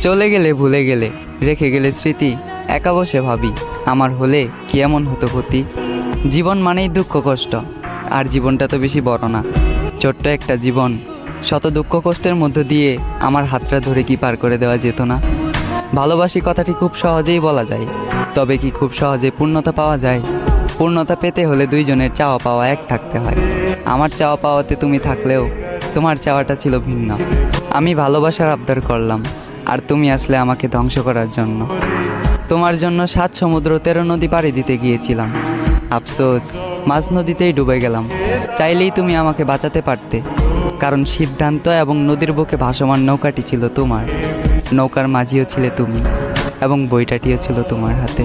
চলে গেলে ভুলে গেলে, রেখে গেলে স্মৃতি, একা বসে ভাবি আমার হলে কি এমন হতো ক্ষতি। জীবন মানেই দুঃখ কষ্ট, আর জীবনটা তো বেশি বড় না, ছোট্ট একটা জীবন। শত দুঃখ কষ্টের মধ্য দিয়ে আমার হাতটা ধরে কি পার করে দেওয়া যেত না? ভালোবাসি কথাটি খুব সহজেই বলা যায়, তবে কি খুব সহজে পূর্ণতা পাওয়া যায়? পূর্ণতা পেতে হলে দুইজনের চাওয়া পাওয়া এক থাকতে হয়। আমার চাওয়া পাওয়াতে তুমি থাকলেও তোমার চাওয়াটা ছিল ভিন্ন। আমি ভালোবাসার আবদার করলাম, আর তুমি আসলে আমাকে ধ্বংস করার জন্য। তোমার জন্য 7 সমুদ্র 13 নদী পাড়ি দিতে গিয়েছিলাম, আফসোস মাঝ নদীতেই ডুবে গেলাম। চাইলেই তুমি আমাকে বাঁচাতে পারতে, কারণ সিদ্ধান্ত এবং নদীর বুকে ভাসমান নৌকাটি ছিল তোমার, নৌকার মাঝিও ছিলে তুমি, এবং বইটাটিও ছিল তোমার হাতে।